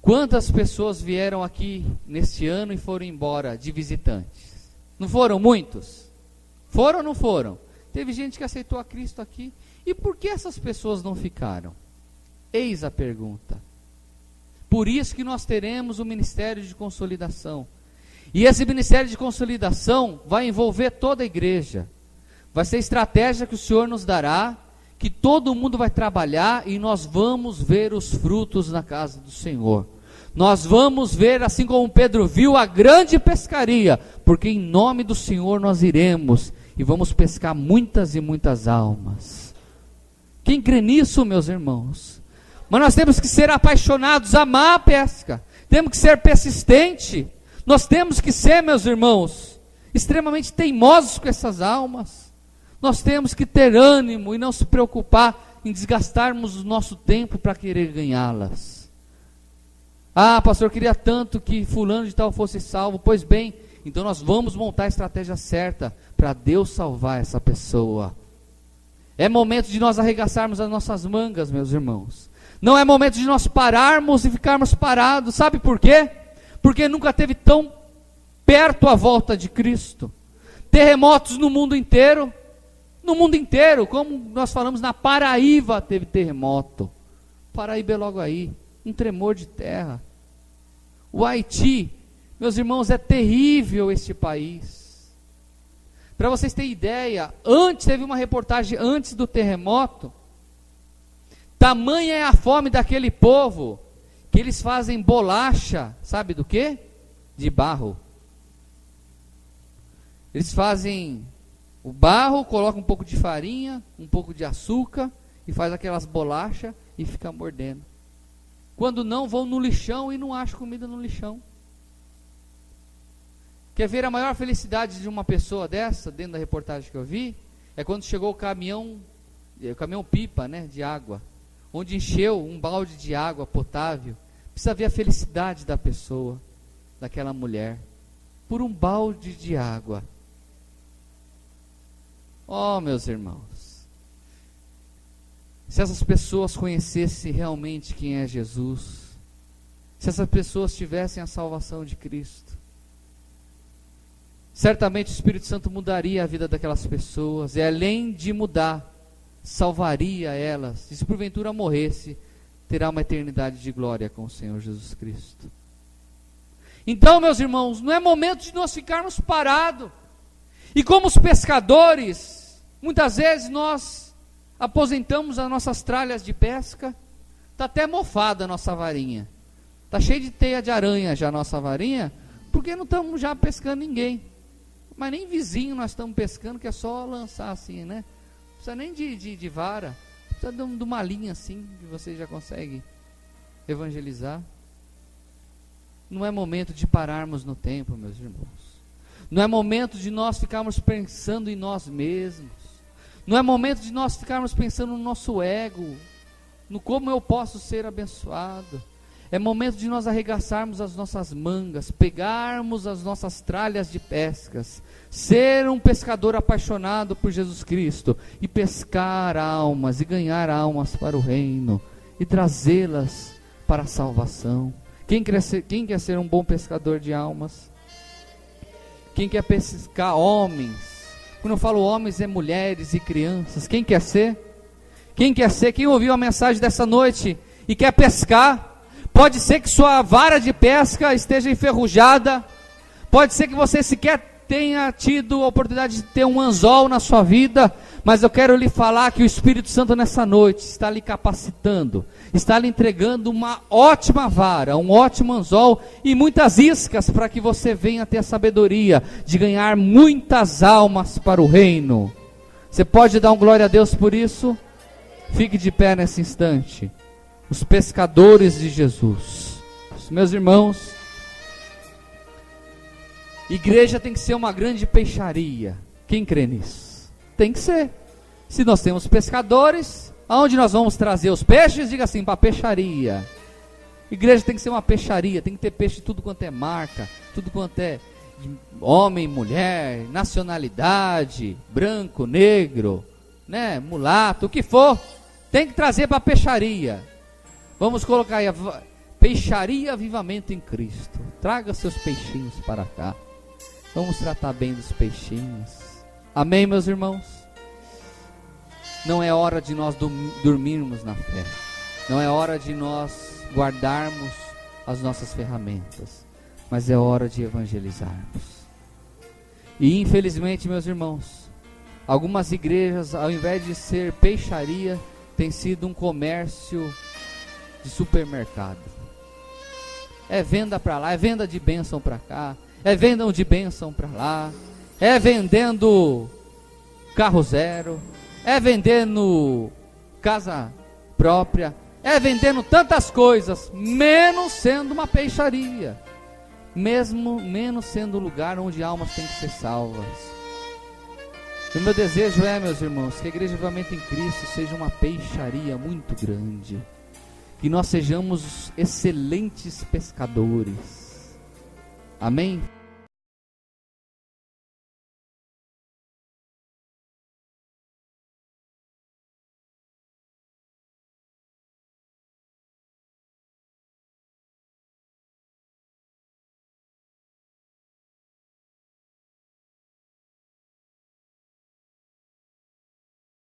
Quantas pessoas vieram aqui neste ano e foram embora de visitantes? Não foram muitos? Foram ou não foram? Teve gente que aceitou a Cristo aqui. E por que essas pessoas não ficaram? Eis a pergunta. Por isso que nós teremos o ministério de consolidação. E esse ministério de consolidação vai envolver toda a igreja. Vai ser estratégia que o Senhor nos dará, que todo mundo vai trabalhar, e nós vamos ver os frutos na casa do Senhor. Nós vamos ver, assim como Pedro viu, a grande pescaria, porque em nome do Senhor nós iremos e vamos pescar muitas e muitas almas. Quem crê nisso, meus irmãos? Mas nós temos que ser apaixonados, amar a pesca, temos que ser persistentes, nós temos que ser, meus irmãos, extremamente teimosos com essas almas. Nós temos que ter ânimo e não se preocupar em desgastarmos o nosso tempo para querer ganhá-las. Ah, pastor, eu queria tanto que fulano de tal fosse salvo. Pois bem, então nós vamos montar a estratégia certa para Deus salvar essa pessoa. É momento de nós arregaçarmos as nossas mangas, meus irmãos. Não é momento de nós pararmos e ficarmos parados. Sabe por quê? Porque nunca teve tão perto a volta de Cristo. Terremotos no mundo inteiro. No mundo inteiro, como nós falamos, na Paraíba teve terremoto. Paraíba é logo aí, um tremor de terra. O Haiti, meus irmãos, é terrível este país. Para vocês terem ideia, antes teve uma reportagem antes do terremoto. Tamanha é a fome daquele povo, que eles fazem bolacha, sabe do quê? De barro. Eles fazem o barro, colocam um pouco de farinha, um pouco de açúcar, e faz aquelas bolachas e fica mordendo. Quando não, vão no lixão e não acham comida no lixão. Quer ver a maior felicidade de uma pessoa dessa, dentro da reportagem que eu vi? É quando chegou o caminhão pipa, né, de água, onde encheu um balde de água potável. Precisa ver a felicidade da pessoa, daquela mulher, por um balde de água. Oh, meus irmãos, se essas pessoas conhecessem realmente quem é Jesus, se essas pessoas tivessem a salvação de Cristo, certamente o Espírito Santo mudaria a vida daquelas pessoas, e além de mudar, salvaria elas, e se porventura morresse, terá uma eternidade de glória com o Senhor Jesus Cristo. Então, meus irmãos, não é momento de nós ficarmos parados, e como os pescadores, Muitas vezes nós aposentamos as nossas tralhas de pesca, está até mofada a nossa varinha, está cheia de teia de aranha já a nossa varinha, porque não estamos já pescando ninguém. Mas nem vizinho nós estamos pescando, que é só lançar assim, né? Não precisa nem de vara, precisa de uma linha assim, que você já consegue evangelizar. Não é momento de pararmos no tempo, meus irmãos. Não é momento de nós ficarmos pensando em nós mesmos. Não é momento de nós ficarmos pensando no nosso ego, no como eu posso ser abençoado. É momento de nós arregaçarmos as nossas mangas, pegarmos as nossas tralhas de pescas, ser um pescador apaixonado por Jesus Cristo e pescar almas e ganhar almas para o reino e trazê-las para a salvação. Quem quer ser um bom pescador de almas? Quem quer pescar homens? Quando eu falo homens, é mulheres e crianças. Quem quer ser? Quem quer ser? Quem ouviu a mensagem dessa noite e quer pescar? Pode ser que sua vara de pesca esteja enferrujada. Pode ser que você sequer tenha tido a oportunidade de ter um anzol na sua vida. Mas eu quero lhe falar que o Espírito Santo nessa noite está lhe capacitando, está lhe entregando uma ótima vara, um ótimo anzol e muitas iscas para que você venha ter a sabedoria de ganhar muitas almas para o reino. Você pode dar um glória a Deus por isso? Fique de pé nesse instante. Os pescadores de Jesus. Meus irmãos, igreja tem que ser uma grande peixaria. Quem crê nisso? Tem que ser. Se nós temos pescadores, aonde nós vamos trazer os peixes? Diga assim, para a peixaria. Igreja tem que ser uma peixaria, tem que ter peixe de tudo quanto é marca, tudo quanto é homem, mulher, nacionalidade, branco, negro, né, mulato, o que for, tem que trazer para a peixaria. Vamos colocar aí, peixaria Avivamento em Cristo. Traga seus peixinhos para cá. Vamos tratar bem dos peixinhos. Amém, meus irmãos? Não é hora de nós dormirmos na fé. Não é hora de nós guardarmos as nossas ferramentas. Mas é hora de evangelizarmos. E infelizmente, meus irmãos, algumas igrejas, ao invés de ser peixaria, tem sido um comércio de supermercado. É venda para lá, é venda de bênção para cá, é venda de bênção para lá, é vendendo carro zero, é vendendo casa própria, é vendendo tantas coisas, menos sendo uma peixaria, mesmo menos sendo o lugar onde almas têm que ser salvas. E o meu desejo é, meus irmãos, que a Igreja Avivamento em Cristo seja uma peixaria muito grande, que nós sejamos excelentes pescadores. Amém?